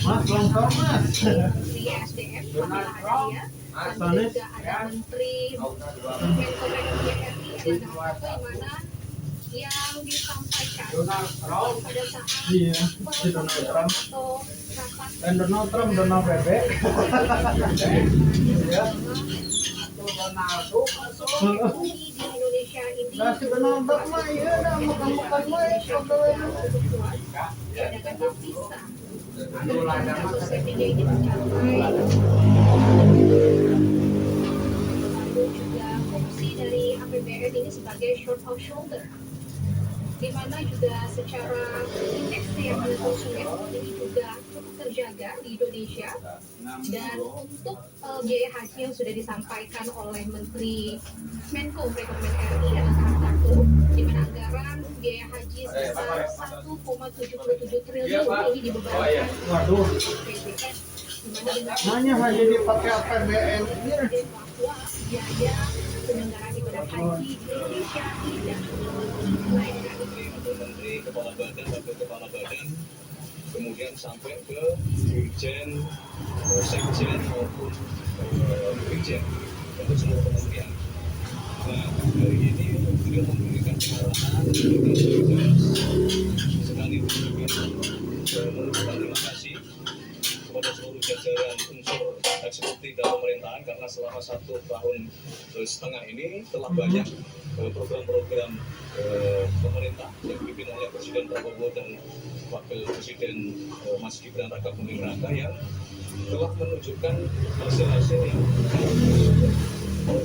Mas, longsor mas. Menteri SDM, Donald Trump, dan juga ada Menteri Menko Perekonomian RI, ada apa di mana yang disampaikan pada saat Donald Trump atau rapat dan Donald Trump Donald bebek. Ya. di Indonesia ini. Kasih Donald Trump mah ya, dah makan-makan mah ya, Diadakan bisa sosial media ini mencapai lalu juga fungsi dari APBN ini sebagai short of shoulder, di mana juga secara indeks daya beli konsumen ini juga cukup terjaga di Indonesia. Dan untuk biaya haji yang sudah disampaikan oleh Menteri Menko Perekonomian RI adalah tahap 1, di mana anggaran biaya haji sebesar 1,77 triliun ini dibebankan Waduh, APBN, di mana dengan hanya jadi pakai APBN ini. bahwa biaya penyelenggaraan ibadah haji di Indonesia tidak menaikkan. Menteri, kepala badan, wakil kepala badan, kemudian sampai ke dirjen, sekjen maupun dirjen untuk seluruh kementerian. Nah, hari ini beliau memberikan arahan sekaligus juga mengucapkan terima kasih kepada seluruh jajaran unsur eksekutif dan pemerintahan karena selama 1,5 tahun ini telah banyak program-program pemerintah yang dipimpin oleh Presiden Prabowo dan Wakil Presiden Mas Gibran Raka Buming Raka yang telah menunjukkan hasil-hasil yang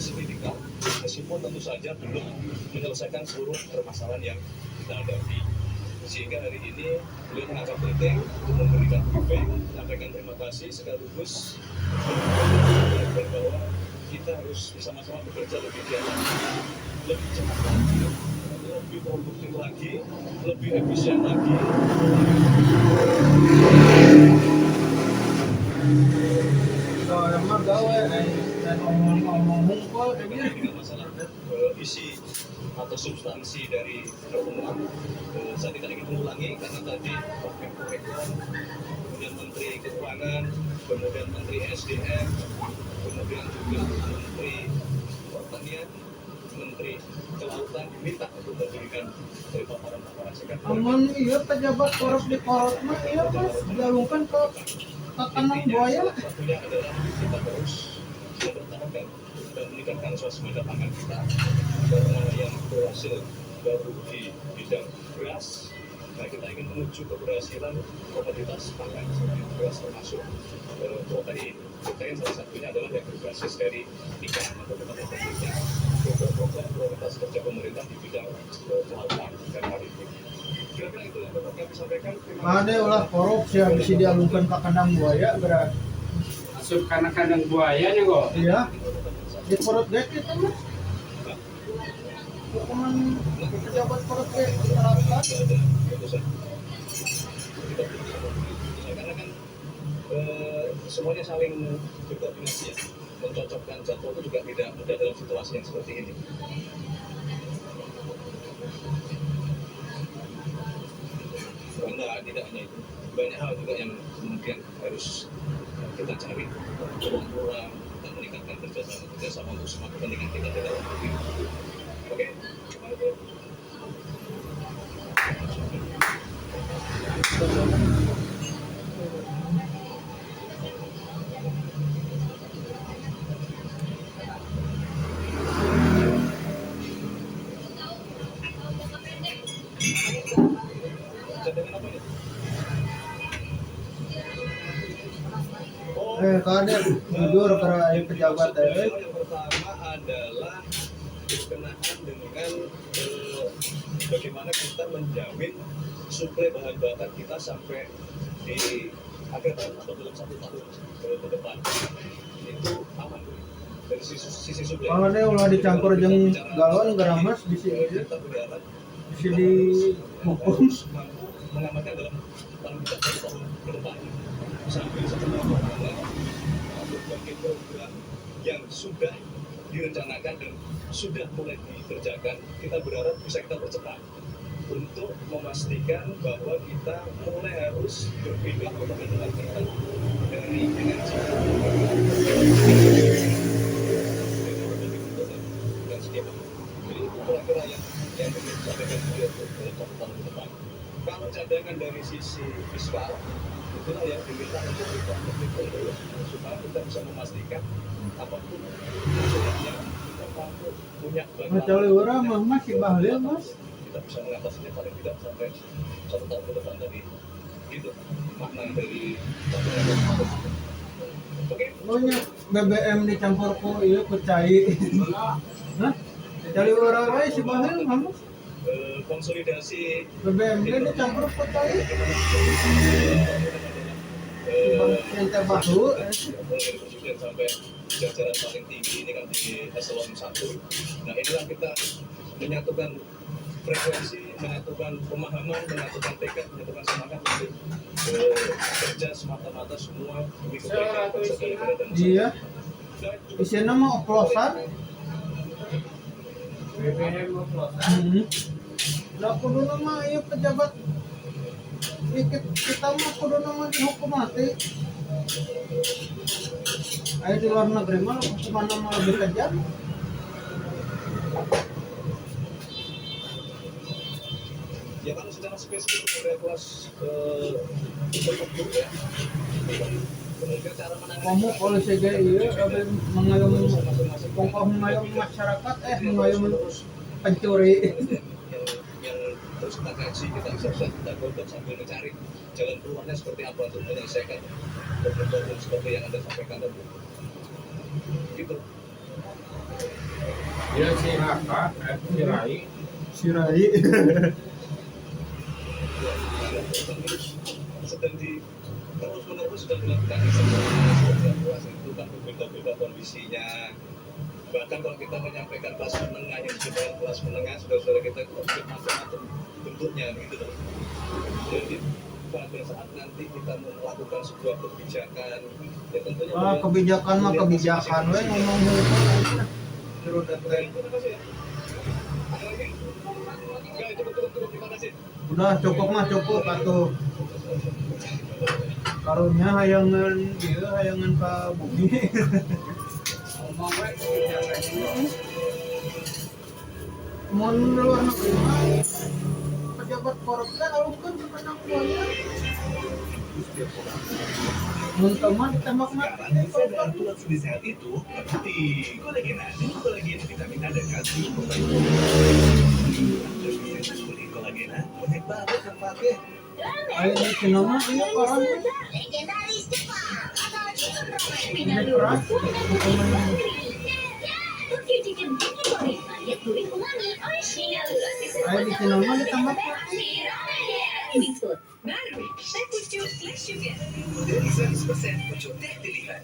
signifikan, meskipun tentu saja belum menyelesaikan seluruh permasalahan yang kita hadapi. Sehingga hari ini beliau menganggap penting untuk memberikan feedback, menyampaikan terima kasih sekaligus bahwa kita harus bersama-sama bekerja lebih giat lagi, lebih cepat lagi, lebih produktif lagi, lebih efisien lagi. Emang gawe dan ngomong-ngomong kok Dengan masalah isi atau substansi dari pertemuan, saya tidak ingin mengulangi karena tadi Wakil Perekonomian, kemudian Menteri Keuangan, kemudian Menteri SDM, kemudian juga Menteri Pertanian, Menteri Kelautan diminta untuk memberikan paparan-paparan sekat. aman iya pejabat korup di korot mah iya mas dialungkan ke kandang buaya. Satunya adalah kita terus mempertahankan dan meningkatkan swasembada pangan kita karena yang berhasil baru di bidang beras. Nah, kita ingin menuju keberhasilan komoditas pangan seperti beras termasuk protein. Protein salah satunya adalah yang berbasis dari ikan atau kebutuhan kita. Program prioritas kerja pemerintah di bidang kelautan dan maritim. Kira-kira itu yang dapat kami sampaikan. Ada ulah korupsi yang bisa dialungkan ke kandang buaya berat. Masuk karena kandang buaya nih kok. Iya. Di korot gak itu mas. Hukuman pejabat korot gak diterapkan. Ada putusan. Karena kan semuanya saling berkoordinasi ya. Mencocokkan jadwal itu juga tidak mudah dalam situasi yang seperti ini. Enggak, tidak hanya itu. Banyak hal juga yang kemudian harus kita cari peluang untuk meningkatkan kerjasama untuk semua kepentingan kita di dalam negeri. Oke. Cadangan apa ini? Kader jujur para pejabat Yang pertama adalah berkenaan dengan bagaimana kita menjamin suplai bahan bakar kita sampai di akhir tahun atau dalam 1 tahun ke depan itu aman dari sisi suplai. kalau dia ulah dicampur jeung galon geramas bisa Kita berharap bisa dihukum. mampu mengamankan dalam paling tidak 1 tahun ke depan sambil setelah berbagai program yang sudah direncanakan dan sudah mulai dikerjakan, kita berharap bisa kita percepat untuk memastikan bahwa kita mulai harus berpindah ke penggunaan kita dari energi dan skema. Jadi itu kira-kira yang ingin disampaikan beliau untuk 1 tahun ke depan. Kalau cadangan dari sisi fiskal, itulah yang diminta untuk kita berpikir dulu supaya kita bisa memastikan apapun hasilnya kita mampu punya Macam orang mah masih bahlil mas. kita bisa mengatasinya paling tidak sampai 1 tahun ke depan tadi. Gitu makna dari tabungan. Oke. Pokoknya BBM dicampur ku iya ku cai. Hah? Cari orang lain si bahlil mah. Konsolidasi BBM dia dicampur ku cai. Yang terbaru. Mulai dari presiden sampai jajaran paling tinggi ini kan di eselon 1. Nah inilah kita menyatukan frekuensi, menyatukan pemahaman, menyatukan tekad, menyatukan semangat untuk bekerja semata-mata semua demi kebaikan bangsa dan negara dan masyarakat. Iya. Dan juga Isinya mah oplosan. BBM oplosan. Lah kudu nama ieu pejabat kita mah kudu nama dihukum mati. Ayo di luar negeri mah hukuman nama lebih kejam. ya kalau secara spesifik pada kelas tertentu ya, kemudian cara menangani Kamu polisi gaya iya tapi mengayom masing-masing pokok mengayom masyarakat mengayom pencuri. yang terus kita kaji, kita observasi, kita godok sambil mencari jalan keluarnya seperti apa untuk menyelesaikan problem-problem seperti yang Anda sampaikan tadi. Gitu. Ya si Raka, si Rai. Sirai. Ya, sedang di terus-menerus sudah dilakukan evaluasi itu kan berbeda-beda kondisinya. Bahkan kalau kita menyampaikan kelas menengah yang sudah kelas menengah, saudara-saudara kita konflik macam-macam bentuknya gitu loh. Jadi pada saat nanti kita melakukan sebuah kebijakan, ya tentunya Kebijakan mah kebijakan we ngomong terus dan terima kasih ya. Ada lagi? Ya, cukup, terima kasih. udah cukup mah cukup atuh. Karunya hayangan ieu hayangan ka bumi. Ngomong we kebijakan ini. Mun luar negeri mah pejabat korupsi alungkeun ke anak buahnya. Mun teman ditembak mati. Sekarang tulang suli sehat itu terbukti. Kolagena dengan kolagen vitamin A dan kalsium membantu aktivitas kulit. Kolagena banyak banget yang pakai. Ayo di Cina mah ieu orang Legendaris Jepang atau chicken ramen. ini keras. Tokyo Chicken Chicken Ramen. Banyak gurih umami, oishi. Ayo di Cina mah ditembak mati. Mixfood. Baru, teh pucuk plus sugar. Dari 100% pucuk teh pilihan.